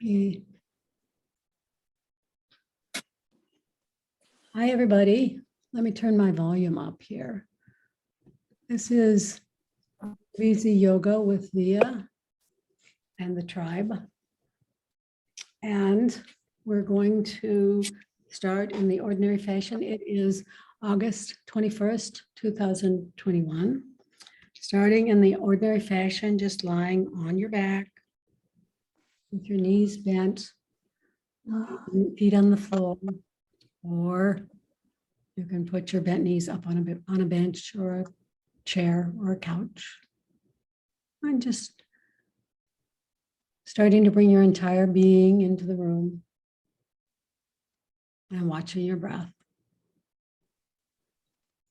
Okay. Hi, everybody. Let me turn my volume up here. This is MoveEasy Yoga with Leah and the tribe. And we're going to start in the ordinary fashion. It is August 21st, 2021. Starting in the ordinary fashion, just lying on your back with your knees bent, feet on the floor, or you can put your bent knees up on a bench or a chair or a couch. And just starting to bring your entire being into the room and watching your breath.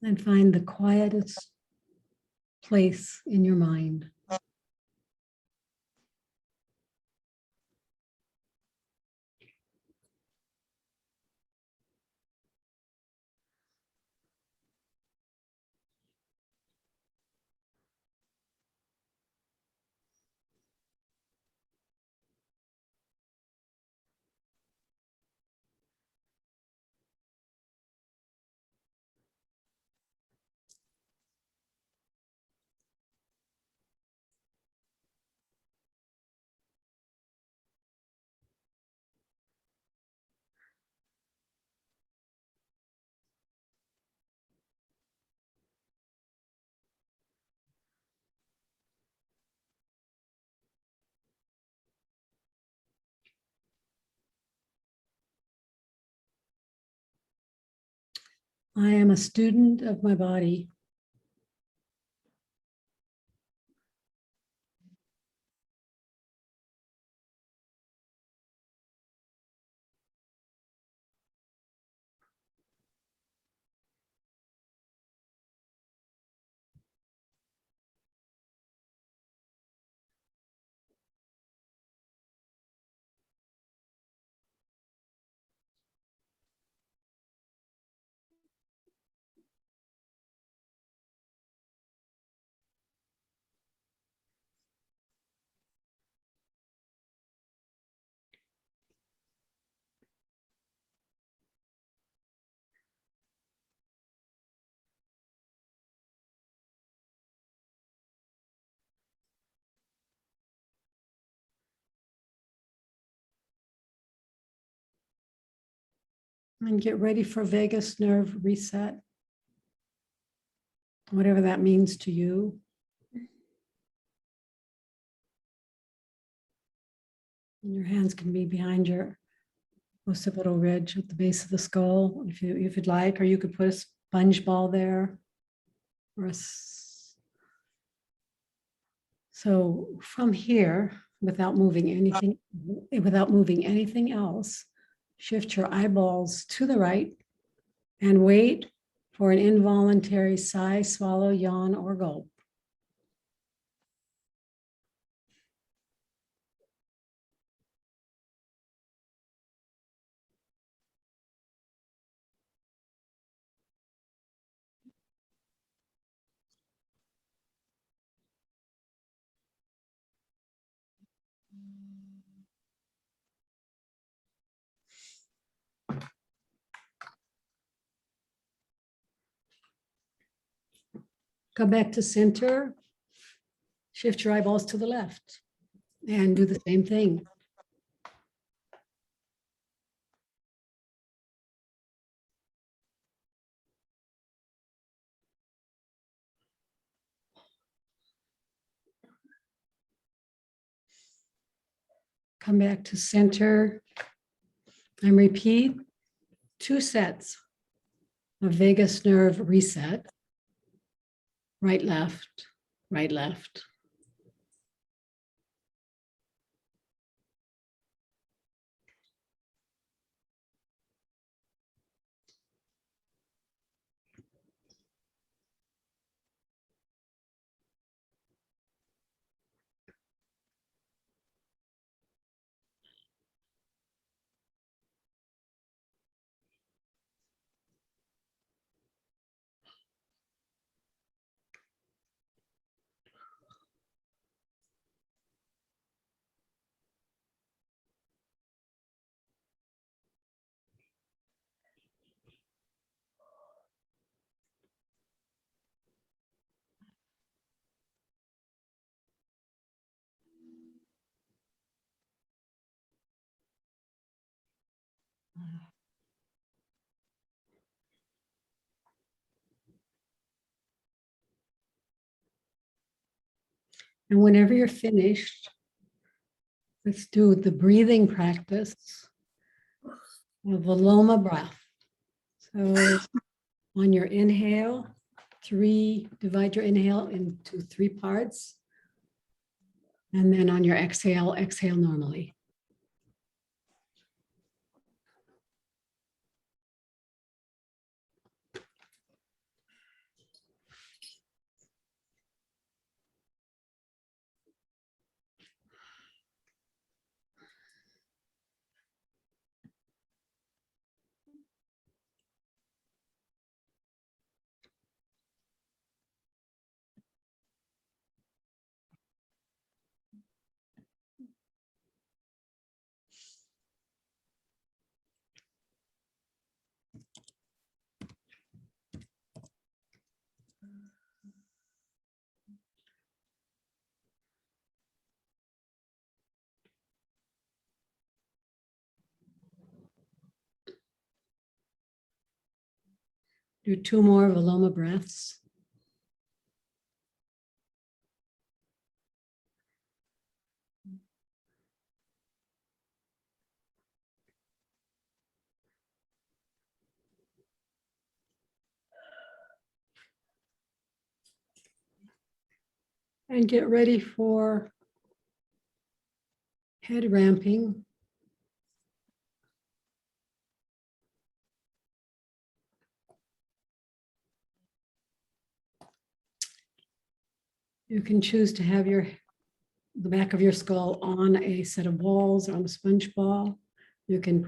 And find the quietest place in your mind. I am a student of my body. And get ready for vagus nerve reset, whatever that means to you. And your hands can be behind your occipital ridge at the base of the skull, if you'd like, or you could put a sponge ball there. So from here, without moving anything else, shift your eyeballs to the right and wait for an involuntary sigh, swallow, yawn, or gulp. Come back to center, shift your eyeballs to the left, and do the same thing. Come back to center and repeat 2 sets of vagus nerve reset. Right, left, right, left. And whenever you're finished, let's do the breathing practice of Viloma breath. So on your inhale, divide your inhale into 3 parts. And then on your exhale, exhale normally. Do 2 more Viloma breaths. And get ready for head ramping. You can choose to have the back of your skull on a set of balls or on a sponge ball. You can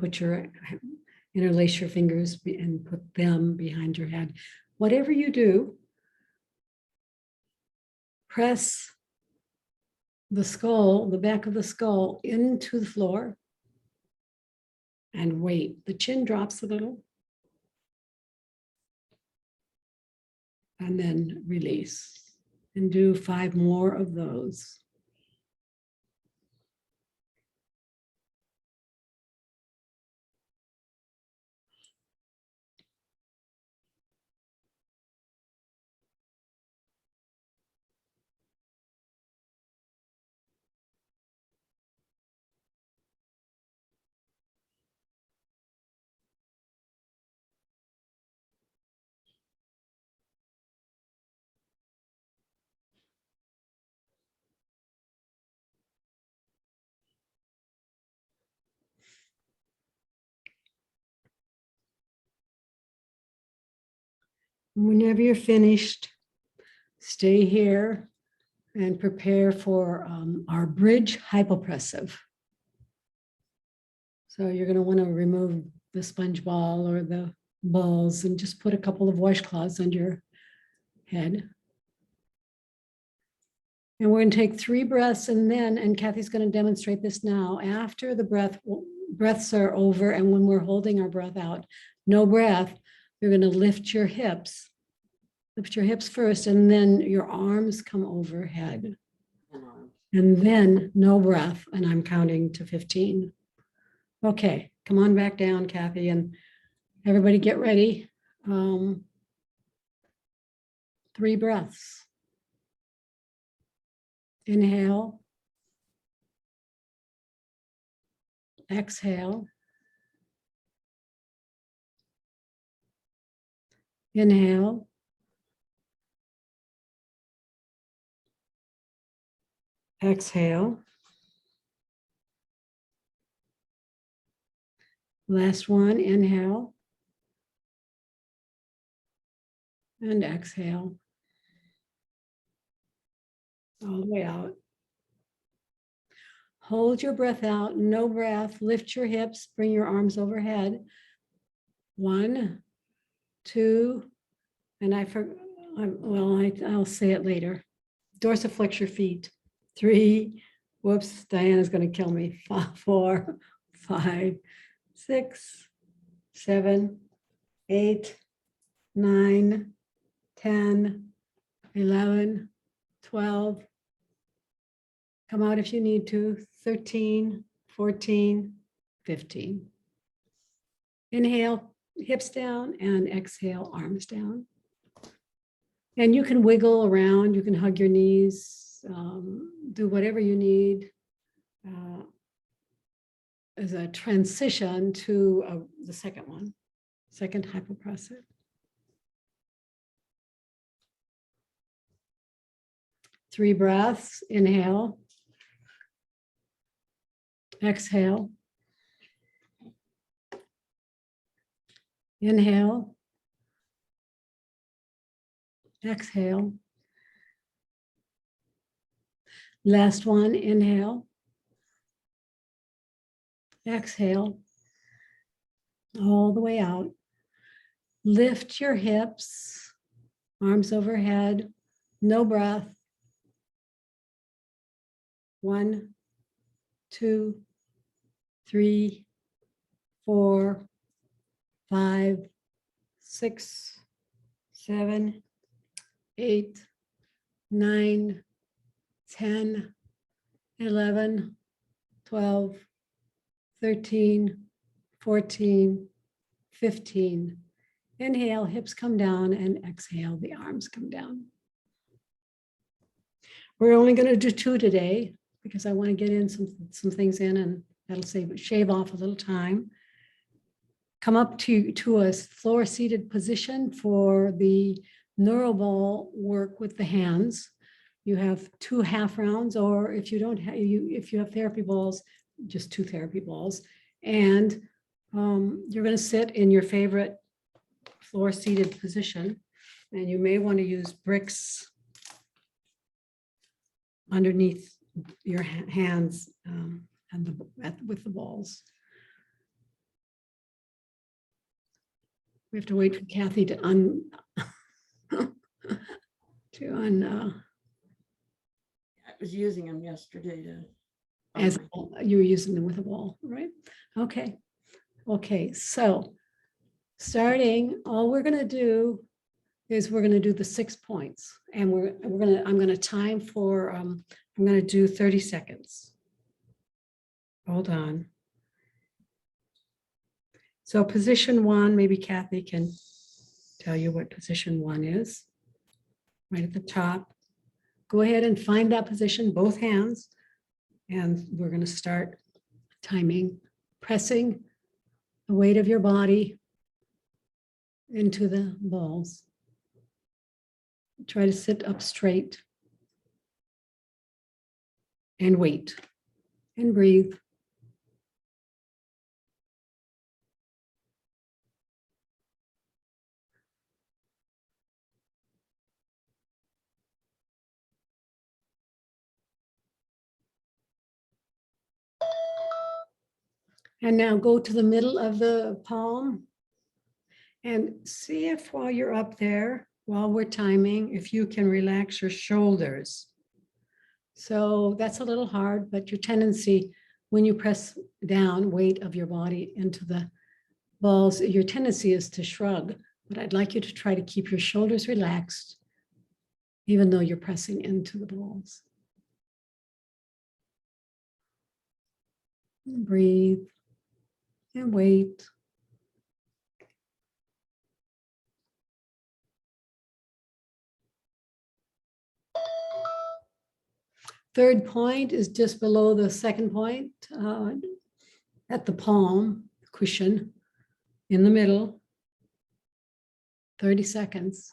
interlace your fingers and put them behind your head. Whatever you do, press the back of the skull into the floor and wait. The chin drops a little and then release. And do 5 more of those. Whenever you're finished, stay here and prepare for our bridge hypopressive. So you're going to want to remove the sponge ball or the balls and just put a couple of washcloths on your head. And we're going to take 3 breaths and Kathy's going to demonstrate this now. After the breaths are over and when we're holding our breath out, no breath, you're going to lift your hips. Lift your hips first and then your arms come overhead. And then no breath and I'm counting to 15. Okay, come on back down, Kathy, and everybody get ready. 3 breaths. Inhale. Exhale. Inhale. Exhale. Last one, inhale. And exhale. All the way out. Hold your breath out, no breath. Lift your hips, bring your arms overhead. 1, 2, and I'll say it later. Dorsiflex your feet. 3, whoops, Diana's going to kill me. 4, 5, 6, 7, 8, 9, 10, 11, 12. Come out if you need to. 13, 14, 15. Inhale, hips down, and exhale, arms down. And you can wiggle around, you can hug your knees, do whatever you need as a transition to the second one, second hypopressive. Three breaths, inhale, exhale, inhale, exhale. Last one, inhale, exhale, all the way out. Lift your hips, arms overhead, no breath. 1, 2, 3, 4, 5, 6, 7, 8, 9, 10, 11, 12, 13, 14, 15. Inhale, hips come down, and exhale, the arms come down. We're only going to do 2 today because I want to get in some things in, and that'll shave off a little time. Come up to a floor seated position for the Neuro ball work with the hands. You have 2 half rounds, or if you don't have, if you have therapy balls, just 2 therapy balls. And you're going to sit in your favorite floor seated position, and you may want to use bricks underneath your hands with the balls. We have to wait for Kathy to I was using them yesterday to. as you were using them with a ball, right? Okay. Okay, so starting, all we're going to do is we're going to do the 6 points, and I'm going to time for I'm going to do 30 seconds. Hold on. So position 1, maybe Kathy can tell you what position 1 is. Right at the top. Go ahead and find that position, both hands, and we're going to start timing, pressing the weight of your body into the balls. Try to sit up straight and wait and breathe. And now go to the middle of the palm and see if while you're up there, while we're timing, if you can relax your shoulders. So that's a little hard, but your tendency when you press down weight of your body into the balls, your tendency is to shrug, but I'd like you to try to keep your shoulders relaxed, even though you're pressing into the balls. And breathe and wait. Third point is just below the second point, at the palm cushion in the middle. 30 seconds.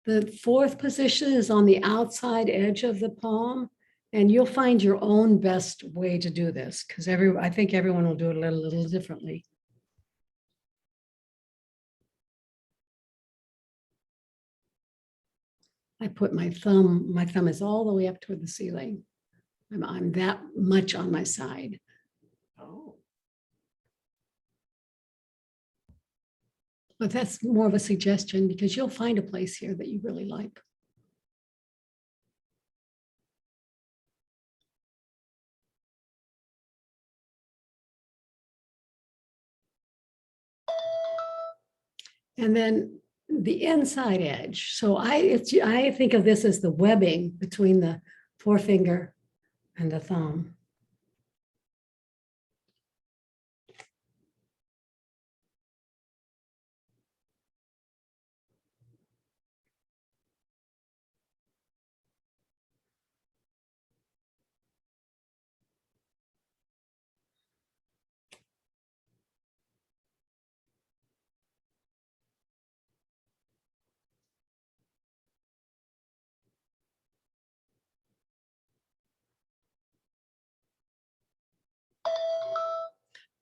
The fourth position is on the outside edge of the palm, and you'll find your own best way to do this because I think everyone will do it a little differently. I put my thumb is all the way up toward the ceiling. I'm that much on my side. Oh. But that's more of a suggestion because you'll find a place here that you really like. And then the inside edge. So I think of this as the webbing between the forefinger and the thumb.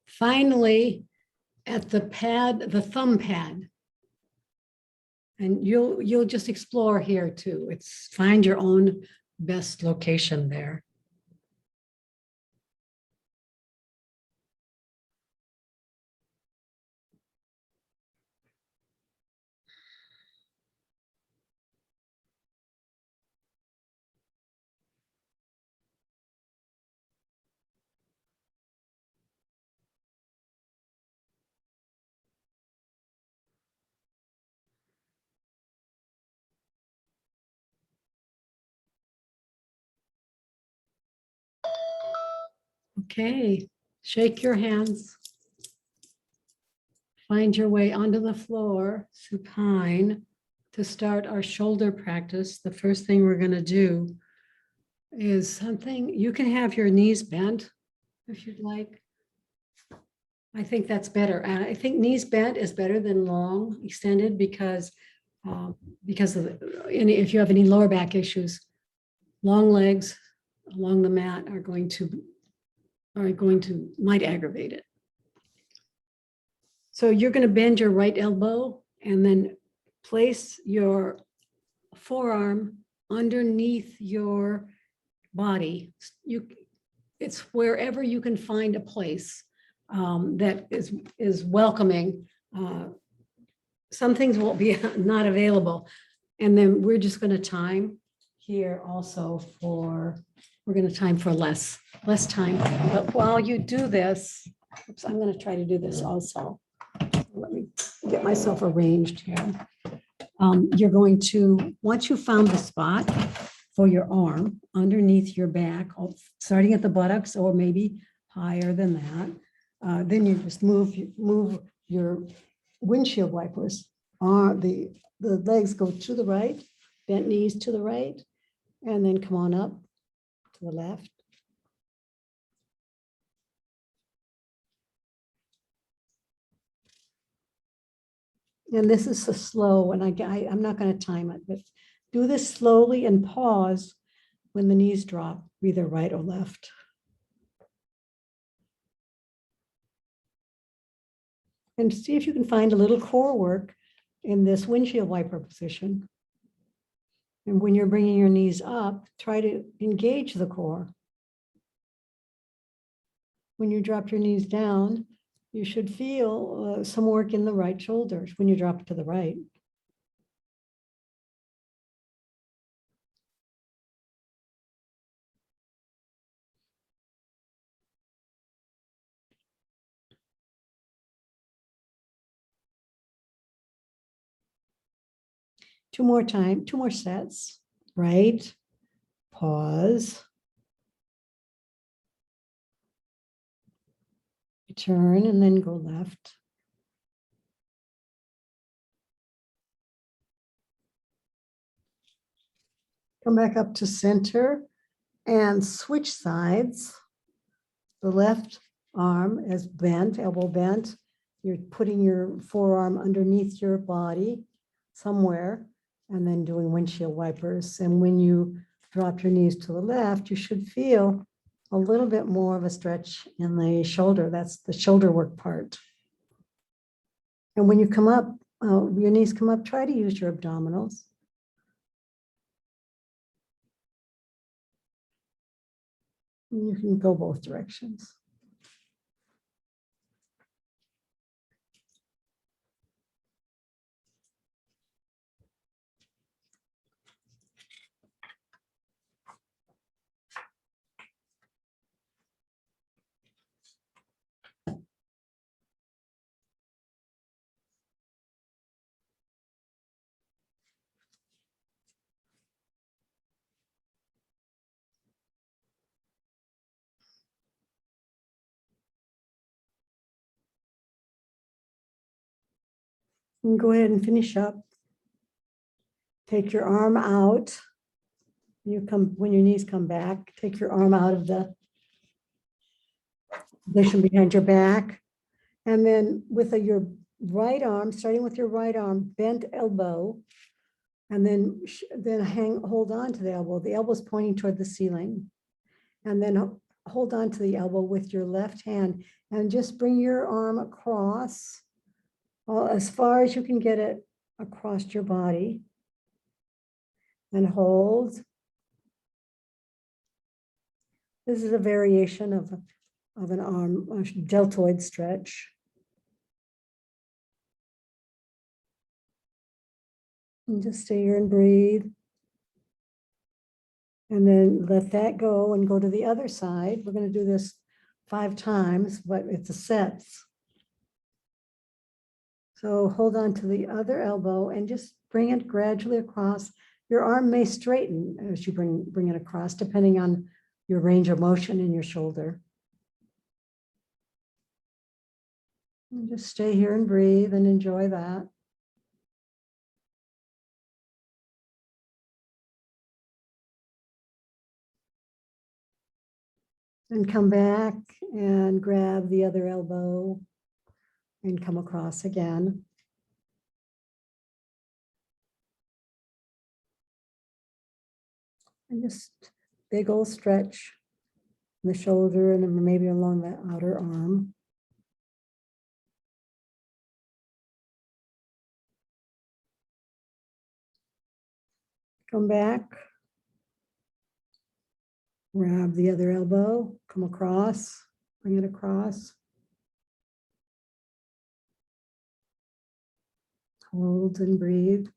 Finally, at the pad, the thumb pad. And you'll just explore here too. It's find your own best location there. Okay, shake your hands. Find your way onto the floor, supine, to start our shoulder practice. The first thing we're going to do is something, you can have your knees bent if you'd like. I think that's better. And I think knees bent is better than long extended because of if you have any lower back issues, long legs along the mat are going to might aggravate it. So you're going to bend your right elbow and then place your forearm underneath your body. It's wherever you can find a place that is welcoming. Some things won't be not available. And then we're just going to time here also we're going to time for less time. But while you do this, oops, I'm going to try to do this also. Let me get myself arranged here. You're going to, once you found the spot for your arm underneath your back, starting at the buttocks or maybe higher than that, then you just move your windshield wipers. The legs go to the right, bent knees to the right, and then come on up to the left. And this is a slow, and I'm not going to time it, but do this slowly and pause when the knees drop, either right or left. And see if you can find a little core work in this windshield wiper position. And when you're bringing your knees up, try to engage the core. When you drop your knees down, you should feel some work in the right shoulders when you drop it to the right. Two more sets, right? Pause. Turn and then go left. Come back up to center and switch sides. The left arm is bent, elbow bent. You're putting your forearm underneath your body somewhere and then doing windshield wipers. And when you drop your knees to the left, you should feel a little bit more of a stretch in the shoulder. That's the shoulder work part. And when you come up, your knees come up, try to use your abdominals. You can go both directions. And go ahead and finish up. Take your arm out. When your knees come back, take your arm out of the position behind your back. And then with your right arm, starting with your right arm, bent elbow, and then hold on to the elbow. The elbow is pointing toward the ceiling. And then hold on to the elbow with your left hand and just bring your arm across as far as you can get it across your body. And hold. This is a variation of an arm, a deltoid stretch. And just stay here and breathe. And then let that go and go to the other side. We're going to do this 5 times, but it's a sets. So hold on to the other elbow and just bring it gradually across. Your arm may straighten as you bring it across, depending on your range of motion in your shoulder. And just stay here and breathe and enjoy that. And come back and grab the other elbow and come across again. And just big old stretch in the shoulder and then maybe along the outer arm. Come back. Grab the other elbow, come across, bring it across. Hold and breathe.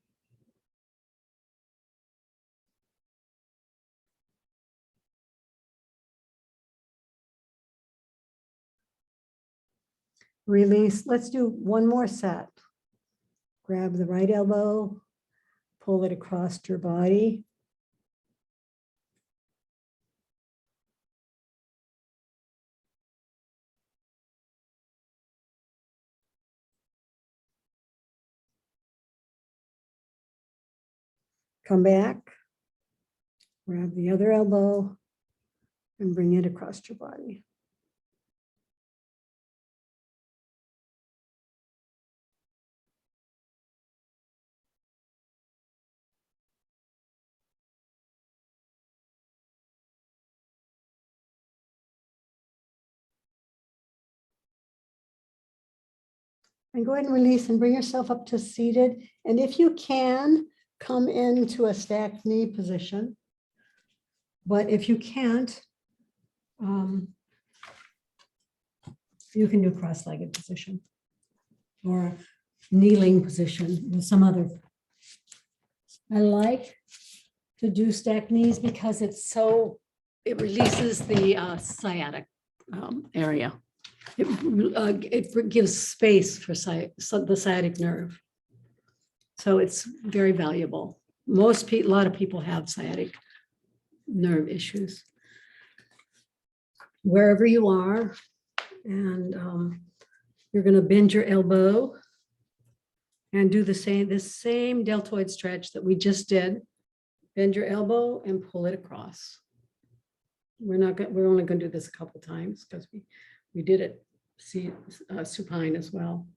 Release. Let's do one more set. Grab the right elbow, pull it across your body. Come back, grab the other elbow, and bring it across your body. And go ahead and release and bring yourself up to seated. And if you can, come into a stacked knee position. But if you can't, you can do cross-legged position or kneeling position with some other. I like to do stacked knees because it releases the sciatic area. It gives space for the sciatic nerve. So it's very valuable. A lot of people have sciatic nerve issues. Wherever you are, and you're going to bend your elbow and do this same deltoid stretch that we just did. Bend your elbow and pull it across. We're only going to do this a couple times because we did it supine as well.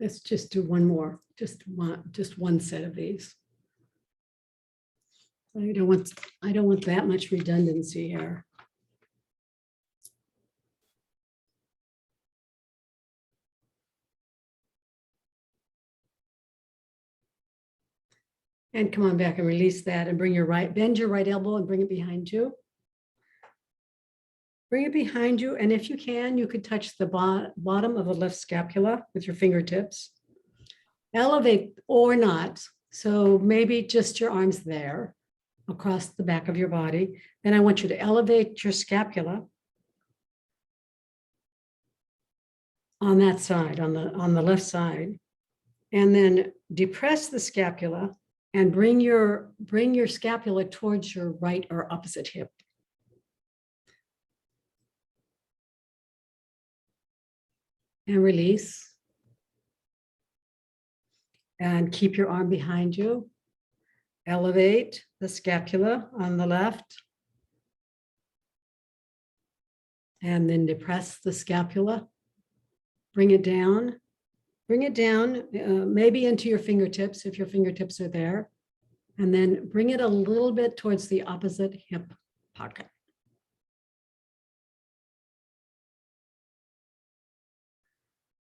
Let's just do one more, just one set of these. I don't want that much redundancy here. And come on back and release that and bend your right elbow and bring it behind you. Bring it behind you. And if you can, you could touch the bottom of the left scapula with your fingertips. Elevate or not. So maybe just your arms there across the back of your body. Then I want you to elevate your scapula on that side, on the left side. And then depress the scapula And bring your scapula towards your right or opposite hip. And release. And keep your arm behind you. Elevate the scapula on the left. And then depress the scapula. Bring it down. Bring it down, maybe into your fingertips if your fingertips are there. And then bring it a little bit towards the opposite hip pocket.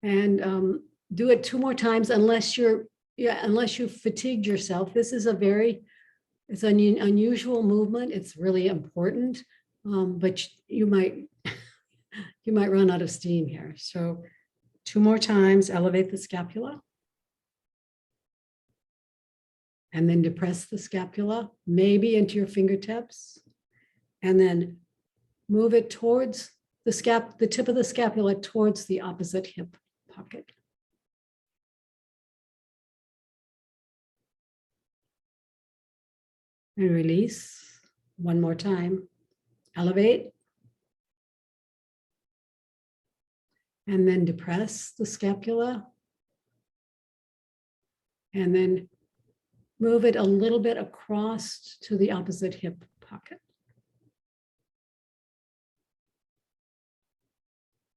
And do it 2 more times unless you've fatigued yourself. This is it's an unusual movement. It's really important, but you might run out of steam here. So 2 more times, elevate the scapula. And then depress the scapula, maybe into your fingertips. And then move it towards the tip of the scapula towards the opposite hip pocket. And release 1 more time. Elevate. And then depress the scapula. And then move it a little bit across to the opposite hip pocket.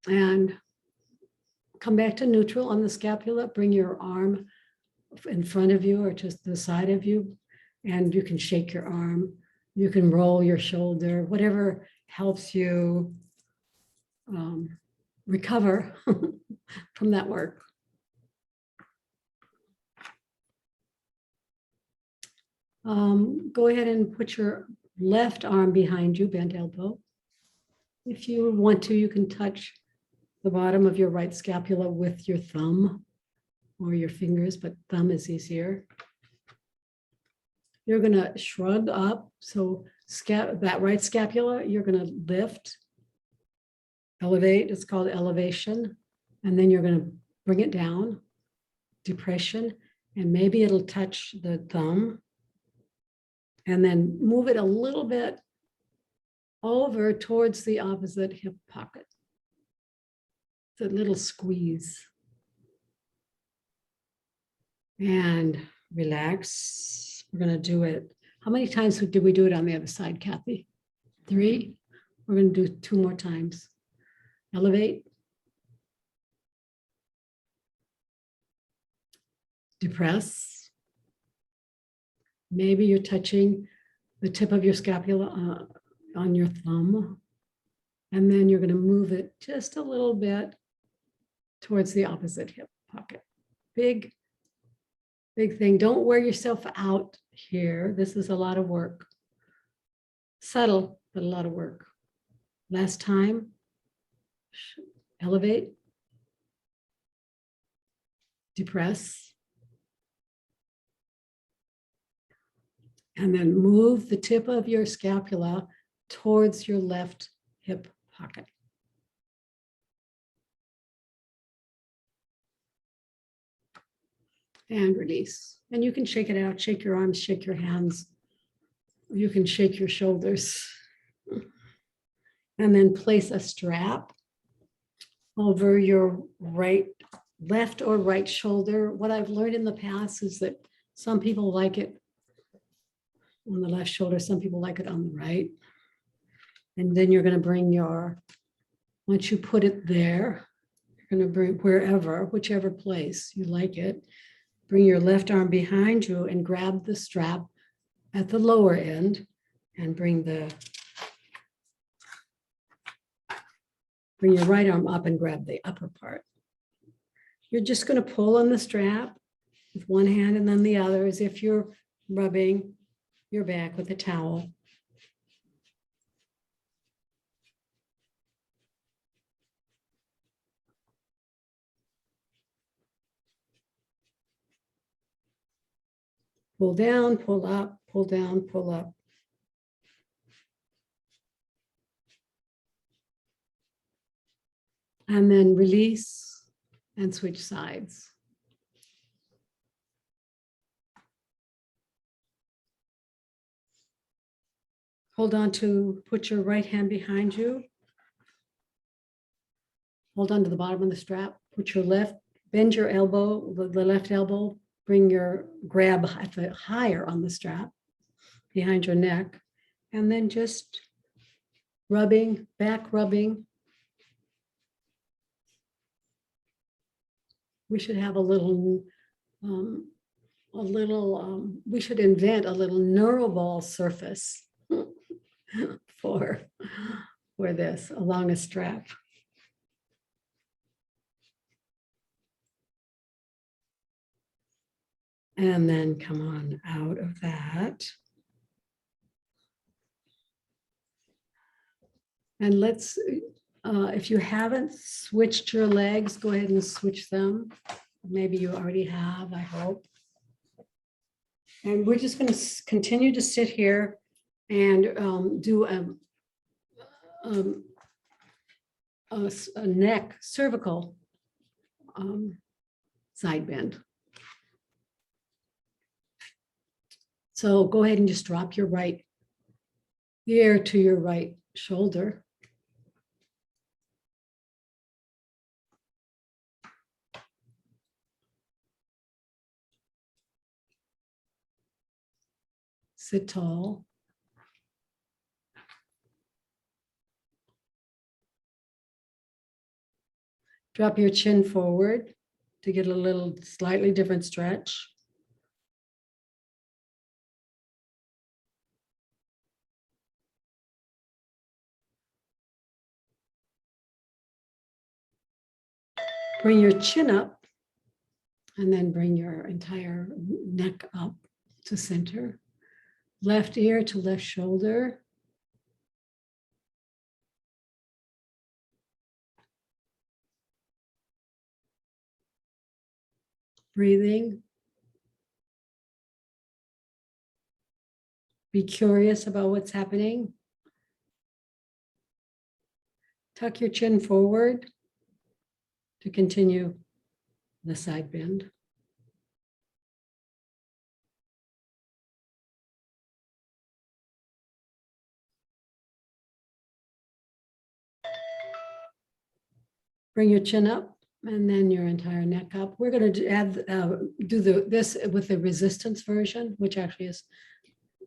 And come back to neutral on the scapula. Bring your arm in front of you or to the side of you. And you can shake your arm. You can roll your shoulder, whatever helps you recover from that work. Go ahead and put your left arm behind you, bent elbow. If you want to, you can touch the bottom of your right scapula with your thumb or your fingers, but thumb is easier. You're going to shrug up. So that right scapula, you're going to lift, elevate. It's called elevation. And then you're going to bring it down, depression, and maybe it'll touch the thumb. And then move it a little bit over towards the opposite hip pocket. It's a little squeeze. And relax. We're going to do it. How many times did we do it on the other side, Kathy? 3? We're going to do 2 more times. Elevate. Depress. Maybe you're touching the tip of your scapula on your thumb. And then you're going to move it just a little bit towards the opposite hip pocket. Big thing. Don't wear yourself out here. This is a lot of work. Subtle, but a lot of work. Last time. Elevate. Depress. And then move the tip of your scapula towards your left hip pocket. And release. And you can shake it out, shake your arms, shake your hands. You can shake your shoulders. And then place a strap over your left or right shoulder. What I've learned in the past is that some people like it on the left shoulder, some people like it on the right. And then you're going to bring once you put it there, you're going to bring whichever place you like it, bring your left arm behind you and grab the strap at the lower end and bring your right arm up and grab the upper part. You're just going to pull on the strap with one hand and then the other as if you're rubbing your back with a towel. Pull down, pull up, pull down, pull up. And then release and switch sides. Hold on to, put your right hand behind you. Hold on to the bottom of the strap. Put your left, bend your elbow, the left elbow, bring your grab higher on the strap behind your neck, and then just rubbing, back rubbing. We should have we should invent a little Neuro ball surface for this along a strap. And then come on out of that. And let's, if you haven't switched your legs, go ahead and switch them. Maybe you already have, I hope. And we're just going to continue to sit here and do a neck cervical side bend. So go ahead and just drop your right ear to your right shoulder. Sit tall. Drop your chin forward to get a little slightly different stretch. Bring your chin up and then bring your entire neck up to center. Left ear to left shoulder. Breathing. Be curious about what's happening. Tuck your chin forward to continue the side bend. Bring your chin up and then your entire neck up. We're going to add this with the resistance version, which actually is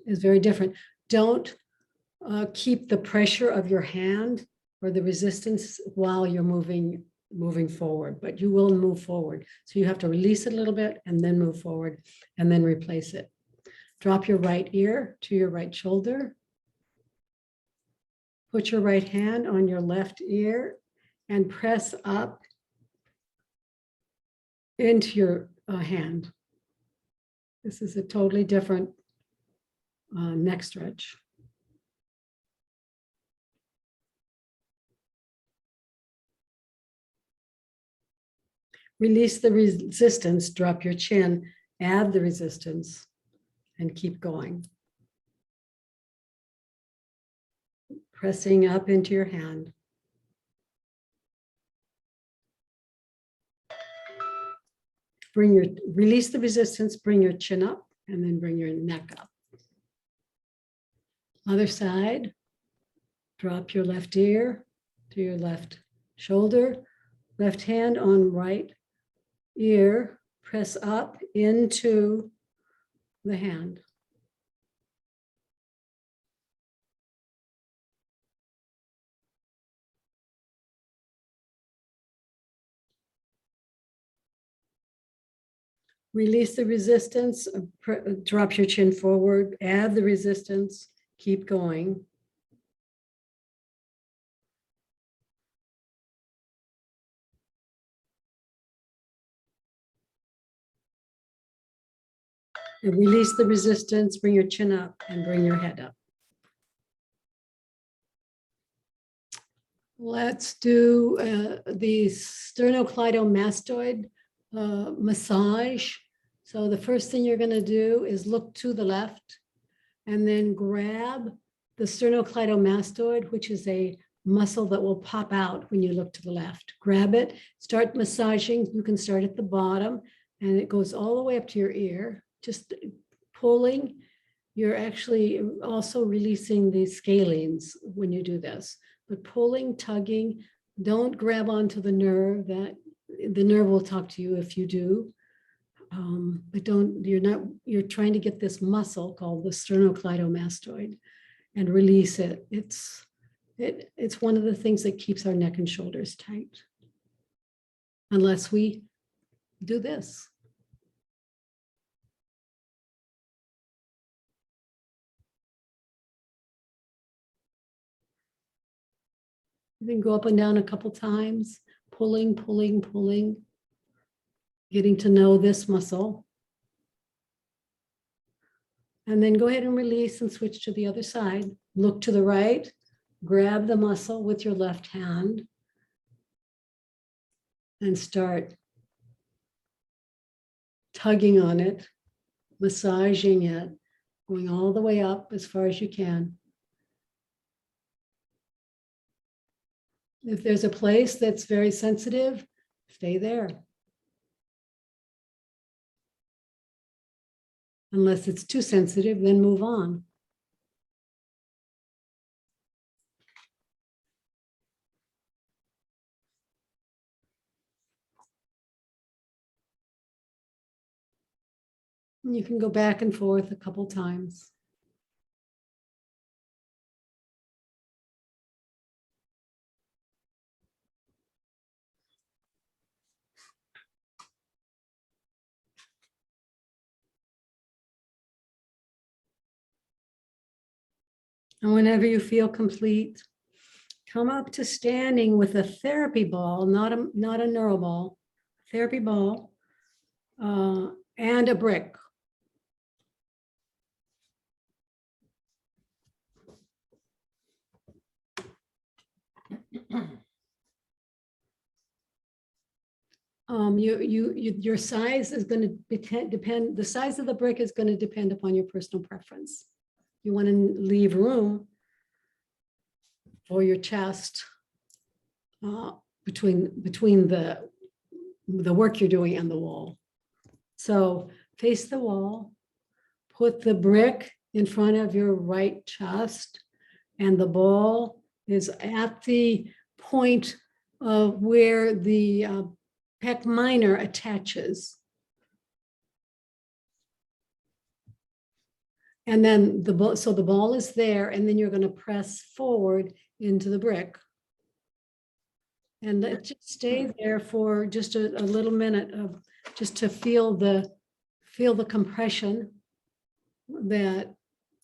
very different. Don't keep the pressure of your hand or the resistance while you're moving forward, but you will move forward. So you have to release it a little bit and then move forward and then replace it. Drop your right ear to your right shoulder. Put your right hand on your left ear and press up into your hand. This is a totally different neck stretch. Release the resistance, drop your chin, add the resistance, and keep going. Pressing up into your hand. Release the resistance, bring your chin up, and then bring your neck up. Other side, drop your left ear to your left shoulder, left hand on right ear, press up into the hand. Release the resistance, drop your chin forward, add the resistance, keep going. And release the resistance, bring your chin up and bring your head up. Let's do the sternocleidomastoid massage. So the first thing you're going to do is look to the left and then grab the sternocleidomastoid, which is a muscle that will pop out when you look to the left. Grab it, start massaging. You can start at the bottom and it goes all the way up to your ear, just pulling you're actually also releasing the scalenes when you do this. But pulling, tugging, don't grab onto the nerve. That the nerve will talk to you if you do. But you're trying to get this muscle called the sternocleidomastoid and release it. It's one of the things that keeps our neck and shoulders tight. Unless we do this. Then go up and down a couple times, pulling, pulling, pulling, getting to know this muscle. And then go ahead and release and switch to the other side. Look to the right, grab the muscle with your left hand and start tugging on it, massaging it, going all the way up as far as you can. If there's a place that's very sensitive, stay there. Unless it's too sensitive, then move on. And you can go back and forth a couple times. And whenever you feel complete, come up to standing with a therapy ball, not a neuro ball, therapy ball, and a brick. Your size is going to depend, the size of the brick is going to depend upon your personal preference. You want to leave room for your chest between the work you're doing and the wall. So face the wall, put the brick in front of your right chest, and the ball is at the point of where the pec minor attaches. And then the ball is there, and then you're going to press forward into the brick. And let just stay there for just a little minute of just to feel the compression that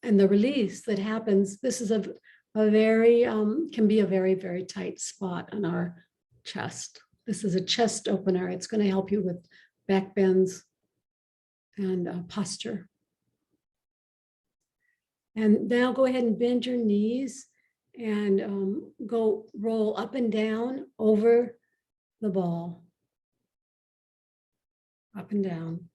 and the release that happens. This is a very can be a very, very tight spot on our chest. This is a chest opener. It's going to help you with back bends and posture. And now go ahead and bend your knees and go roll up and down over the ball. Up and down.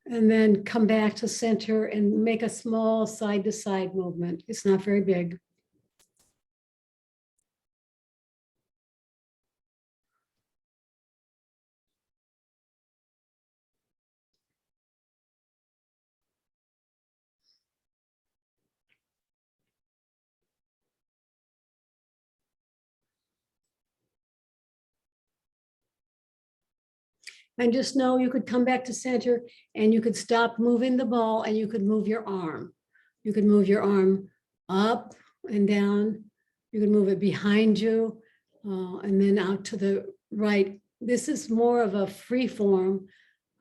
And then come back to center and make a small side to side movement. It's not very big. And just know you could come back to center and you could stop moving the ball and you could move your arm. You could move your arm up and down. You can move it behind you and then out to the right. This is more of a free form.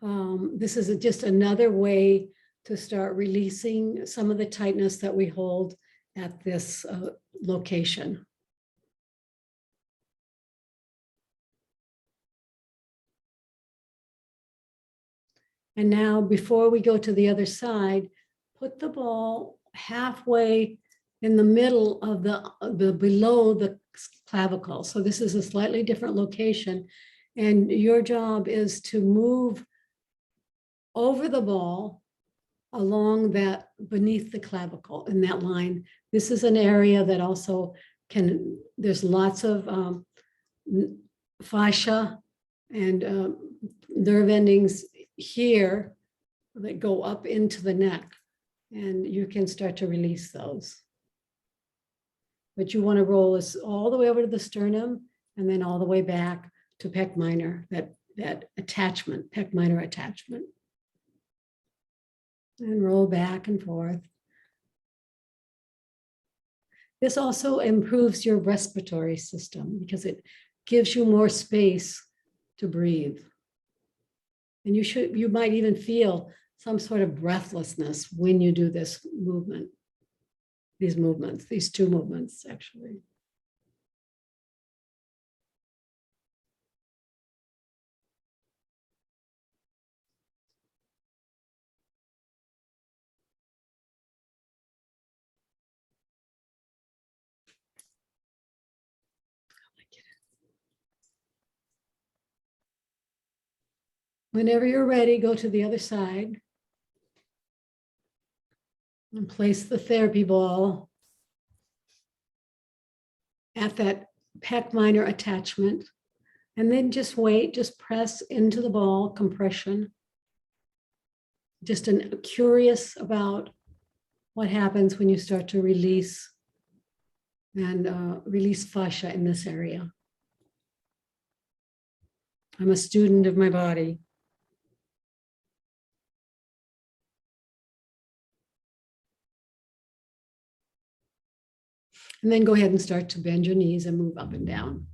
This is just another way to start releasing some of the tightness that we hold at this location. And now, before we go to the other side, put the ball halfway in the middle of the below the clavicle. So this is a slightly different location. And your job is to move over the ball along that beneath the clavicle in that line. This is an area that also there's lots of fascia and nerve endings here that go up into the neck, and you can start to release those. But you want to roll this all the way over to the sternum and then all the way back to pec minor, that attachment, pec minor attachment. And roll back and forth. This also improves your respiratory system because it gives you more space to breathe. And you might even feel some sort of breathlessness when you do this movement. These two movements, actually. Whenever you're ready, go to the other side and place the therapy ball at that pec minor attachment. And then just wait, just press into the ball, compression. Just curious about what happens when you start to release and release fascia in this area. I'm a student of my body. And then go ahead and start to bend your knees and move up and down.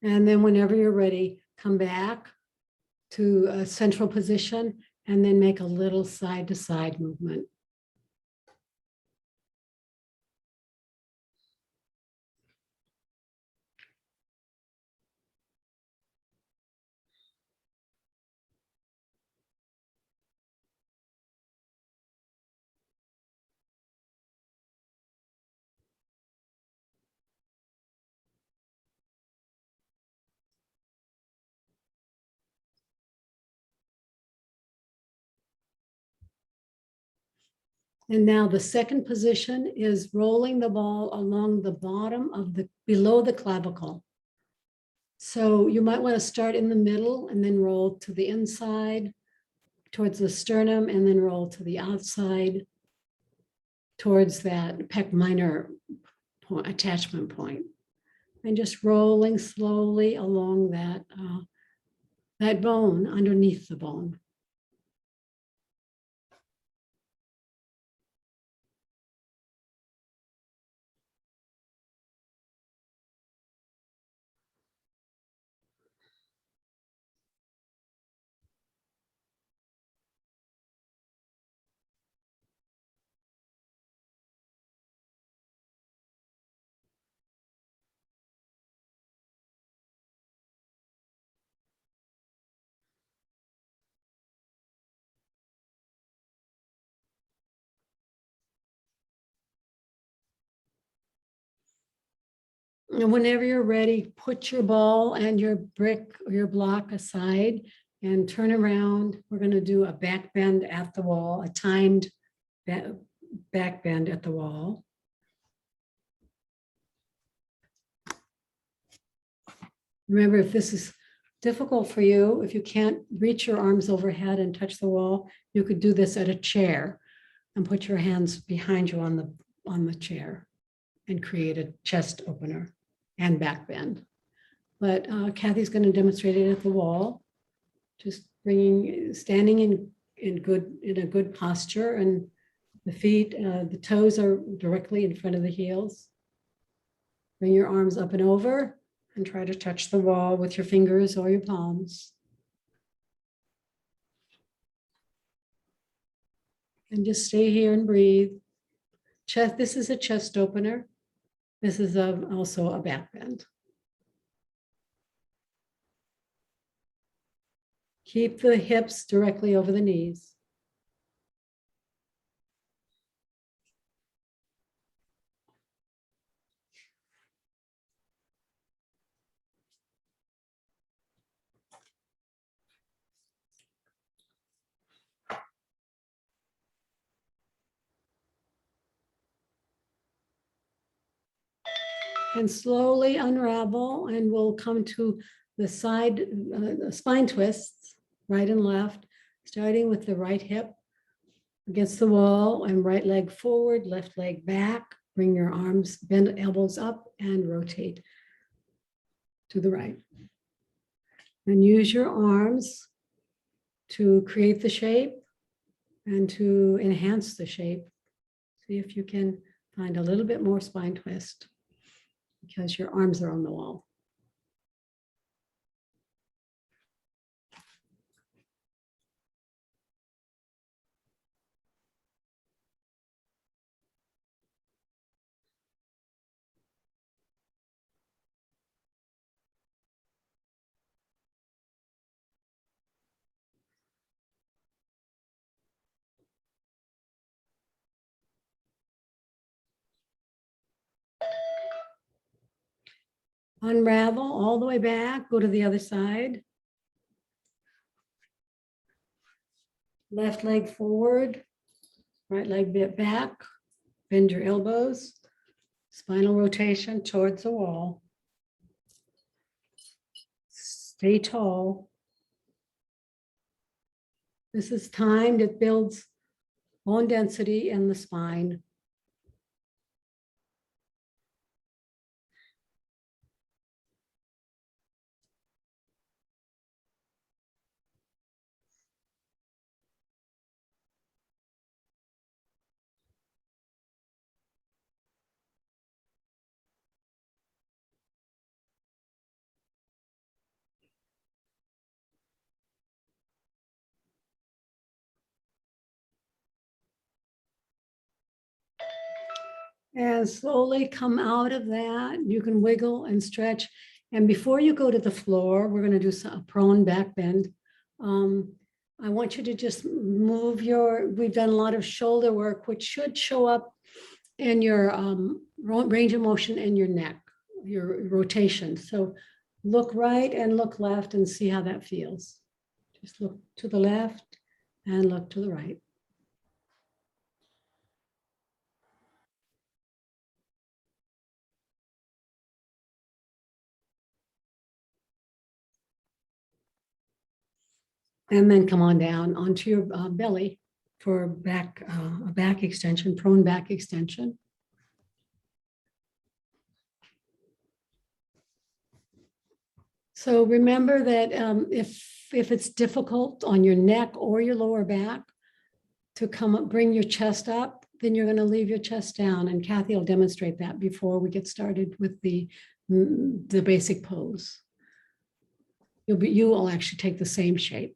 And then whenever you're ready, come back to a central position and then make a little side to side movement. And now the second position is rolling the ball along the bottom of below the clavicle. So you might want to start in the middle and then roll to the inside towards the sternum and then roll to the outside towards that pec minor attachment point. And just rolling slowly along that bone underneath the bone. And whenever you're ready, put your ball and your brick or your block aside and turn around. We're going to do a back bend at the wall, a timed back bend at the wall. Remember, if this is difficult for you, if you can't reach your arms overhead and touch the wall, you could do this at a chair. and put your hands behind you on the chair and create a chest opener and back bend. But Kathy's going to demonstrate it at the wall, just standing in a good posture, and the feet, the toes are directly in front of the heels. Bring your arms up and over and try to touch the wall with your fingers or your palms. And just stay here and breathe. Chest, this is a chest opener. This is also a back bend. Keep the hips directly over the knees. And slowly unravel, and we'll come to the side spine twists, right and left, starting with the right hip against the wall and right leg forward, left leg back. Bring your arms, bend elbows up and rotate to the right. And use your arms to create the shape and to enhance the shape. See if you can find a little bit more spine twist, because your arms are on the wall. Unravel all the way back, go to the other side. Left leg forward, right leg bit back, bend your elbows, spinal rotation towards the wall. Stay tall. This is timed, it builds bone density in the spine. And slowly come out of that. You can wiggle and stretch. And before you go to the floor, we're going to do a prone back bend. I want you to just move we've done a lot of shoulder work, which should show up in your range of motion in your neck, your rotation. So look right and look left and see how that feels. Just look to the left and look to the right. And then come on down onto your belly for a back extension, prone back extension. So remember that if it's difficult on your neck or your lower back to come up, bring your chest up, then you're going to leave your chest down. And Kathy will demonstrate that before we get started with the basic pose. You will actually take the same shape.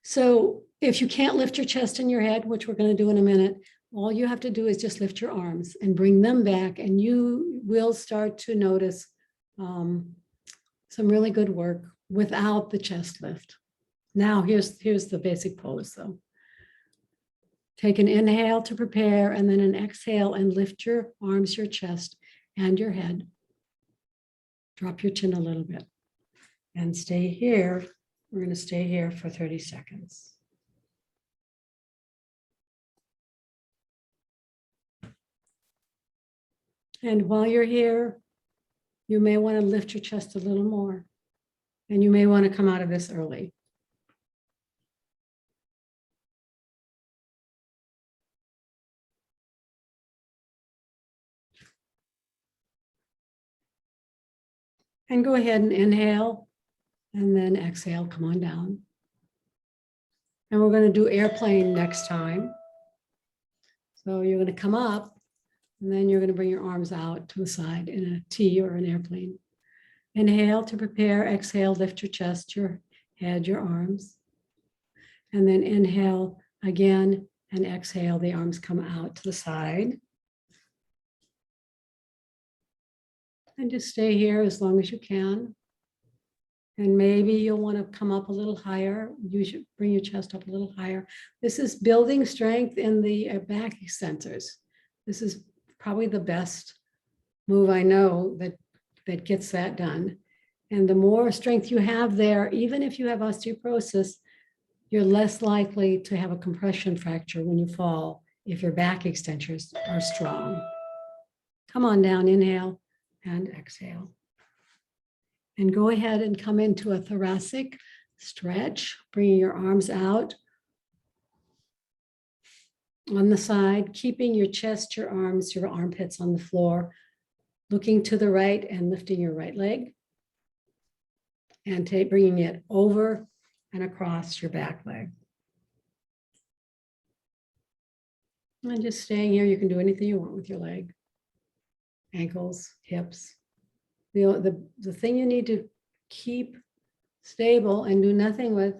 So if you can't lift your chest and your head, which we're going to do in a minute, all you have to do is just lift your arms and bring them back, and you will start to notice some really good work without the chest lift. Now here's the basic pose though. Take an inhale to prepare, and then an exhale, and lift your arms, your chest, and your head. Drop your chin a little bit and stay here. We're going to stay here for 30 seconds. And while you're here, you may want to lift your chest a little more. And you may want to come out of this early. And go ahead and inhale and then exhale, come on down. And we're going to do airplane next time. So you're going to come up and then you're going to bring your arms out to the side in a T or an airplane. Inhale to prepare, exhale, lift your chest, your head, your arms. And then inhale again and exhale, the arms come out to the side. And just stay here as long as you can. And maybe you'll want to come up a little higher. You should bring your chest up a little higher. This is building strength in the back extensors. This is probably the best move I know that gets that done. And the more strength you have there, even if you have osteoporosis, you're less likely to have a compression fracture when you fall if your back extensors are strong. Come on down, inhale and exhale. And go ahead and come into a thoracic stretch, bringing your arms out on the side, keeping your chest, your arms, your armpits on the floor, looking to the right and lifting your right leg and bringing it over and across your back leg. And just staying here, you can do anything you want with your leg, ankles, hips. The thing you need to keep stable and do nothing with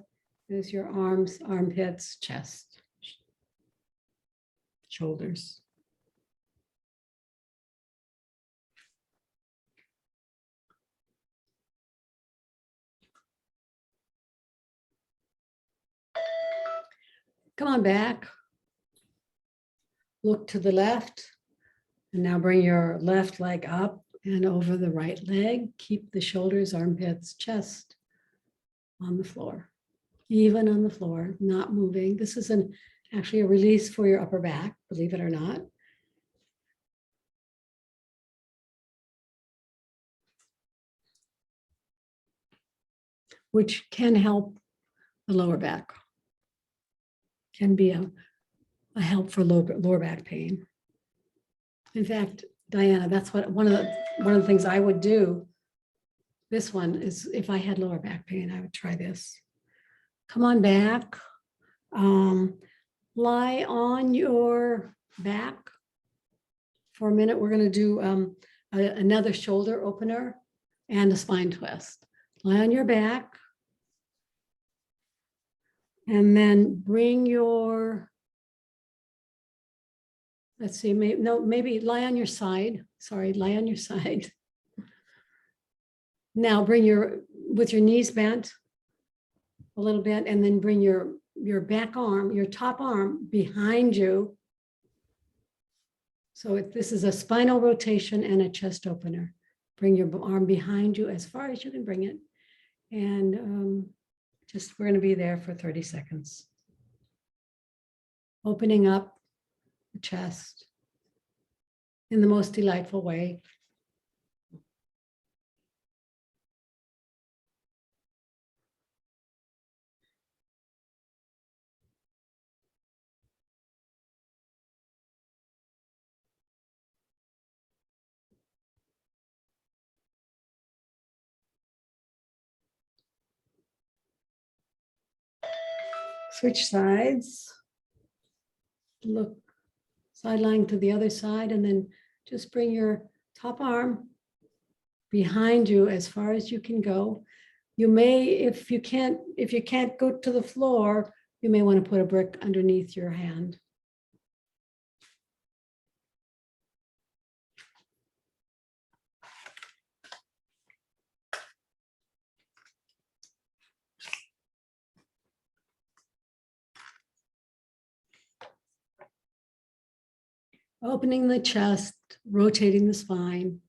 is your arms, armpits, chest, shoulders. Come on back. Look to the left. And now bring your left leg up and over the right leg. Keep the shoulders, armpits, chest on the floor. Even on the floor, not moving. This is actually a release for your upper back, believe it or not. Which can help the lower back. Can be a help for lower back pain. In fact, Diana, that's what one of the things I would do. This one is if I had lower back pain, I would try this. Come on back. Lie on your back for a minute. We're going to do another shoulder opener and a spine twist. Lie on your back. And then bring your, let's see, maybe lie on your side. Sorry, lie on your side. Now bring with your knees bent a little bit, and then bring your back arm, your top arm behind you. So this is a spinal rotation and a chest opener. Bring your arm behind you as far as you can bring it. And we're going to be there for 30 seconds. Opening up the chest in the most delightful way. Switch sides. Look sideline to the other side, and then just bring your top arm behind you as far as you can go. You may, if you can't go to the floor, you may want to put a brick underneath your hand. Opening the chest, rotating the spine.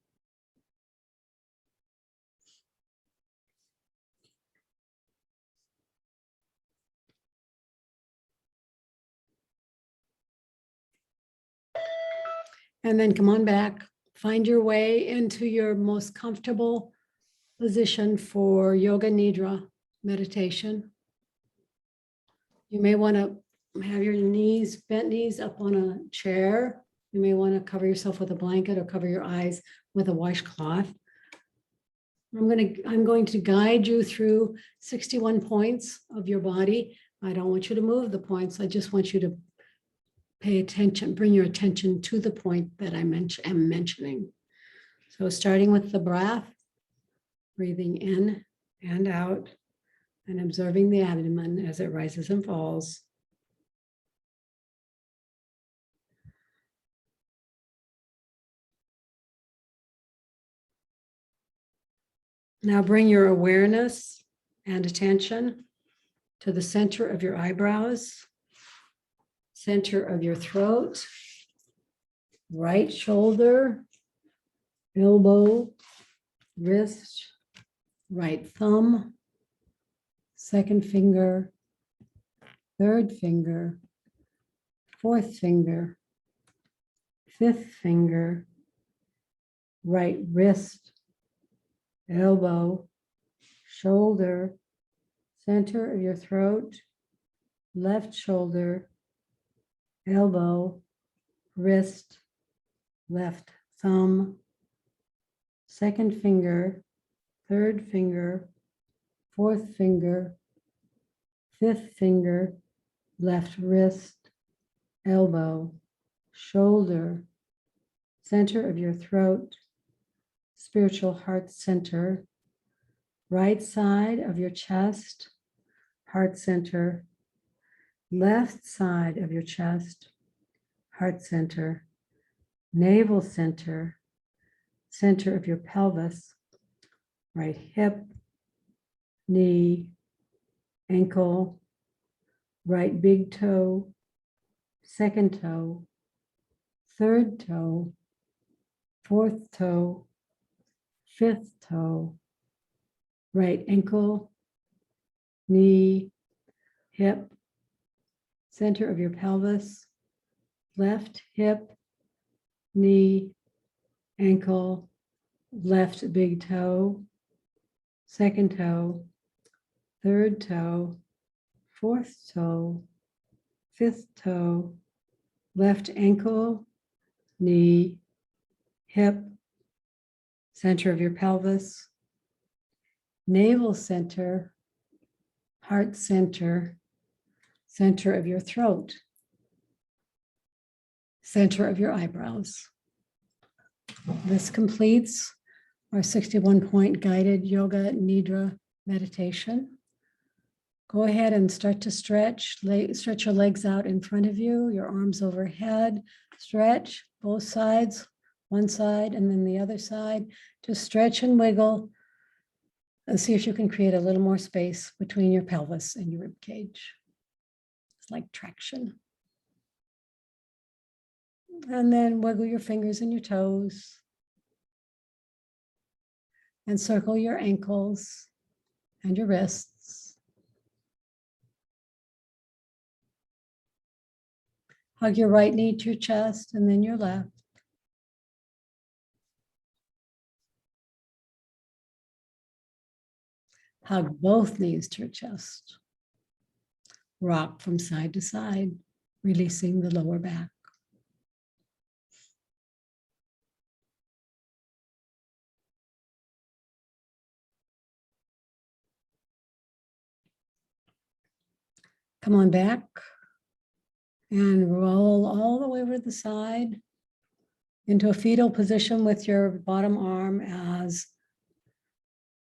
And then come on back, find your way into your most comfortable position for Yoga Nidra meditation. You may want to have your knees, bent knees up on a chair. You may want to cover yourself with a blanket or cover your eyes with a washcloth. I'm going to guide you through 61 points of your body. I don't want you to move the points. I just want you to pay attention, bring your attention to the point that I am mentioning. So starting with the breath, breathing in and out and observing the abdomen as it rises and falls. Now bring your awareness and attention to the center of your eyebrows, center of your throat, right shoulder, elbow, wrist, right thumb, second finger, third finger, fourth finger, fifth finger, right wrist, elbow, shoulder, center of your throat, left shoulder, elbow, wrist, left thumb, second finger, third finger, fourth finger, fifth finger, left wrist, elbow, shoulder, center of your throat, spiritual heart center, right side of your chest, heart center, left side of your chest, heart center, navel center, center of your pelvis, right hip, knee, ankle, right big toe, second toe, third toe, fourth toe, fifth toe, right ankle, knee, hip, center of your pelvis, left hip, knee, ankle, left big toe, second toe, third toe, fourth toe, fifth toe, left ankle, knee, hip, center of your pelvis, navel center, heart center, center of your throat, center of your eyebrows. This completes our 61-point guided yoga nidra meditation. Go ahead and start to stretch. Stretch your legs out in front of you, your arms overhead. Stretch both sides, one side and then the other side. Just stretch and wiggle and see if you can create a little more space between your pelvis and your rib cage. It's like traction. And then wiggle your fingers and your toes. And circle your ankles and your wrists. Hug your right knee to your chest and then your left. Hug both knees to your chest. Rock from side to side, releasing the lower back. Come on back and roll all the way over to the side into a fetal position with your bottom arm as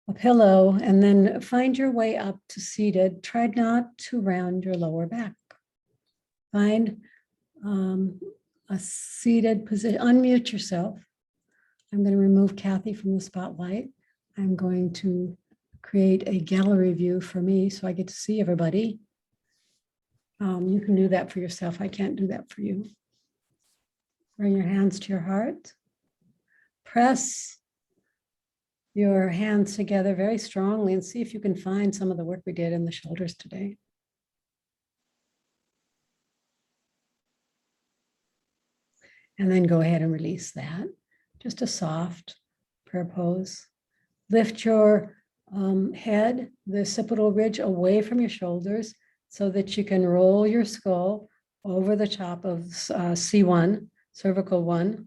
a pillow, and then find your way up to seated. Try not to round your lower back. Find a seated position. Unmute yourself. I'm going to remove Kathy from the spotlight. I'm going to create a gallery view for me so I get to see everybody. You can do that for yourself. I can't do that for you. Bring your hands to your heart. Press your hands together very strongly and see if you can find some of the work we did in the shoulders today. And then go ahead and release that. Just a soft prayer pose. lift your head, the occipital ridge away from your shoulders so that you can roll your skull over the top of C1, cervical 1.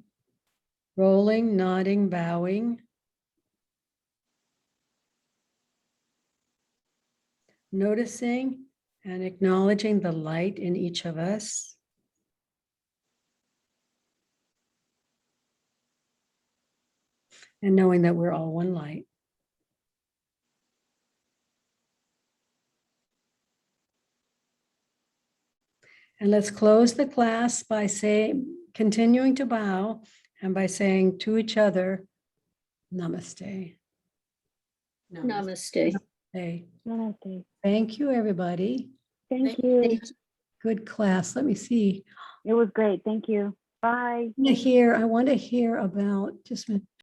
Rolling, nodding, bowing. Noticing and acknowledging the light in each of us. And knowing that we're all one light. And let's close the class by continuing to bow and by saying to each other, namaste. Namaste. Hey, Namaste. thank you, everybody. Thank you. Good class. Let me see. It was great. Thank you. Bye. I want to hear about just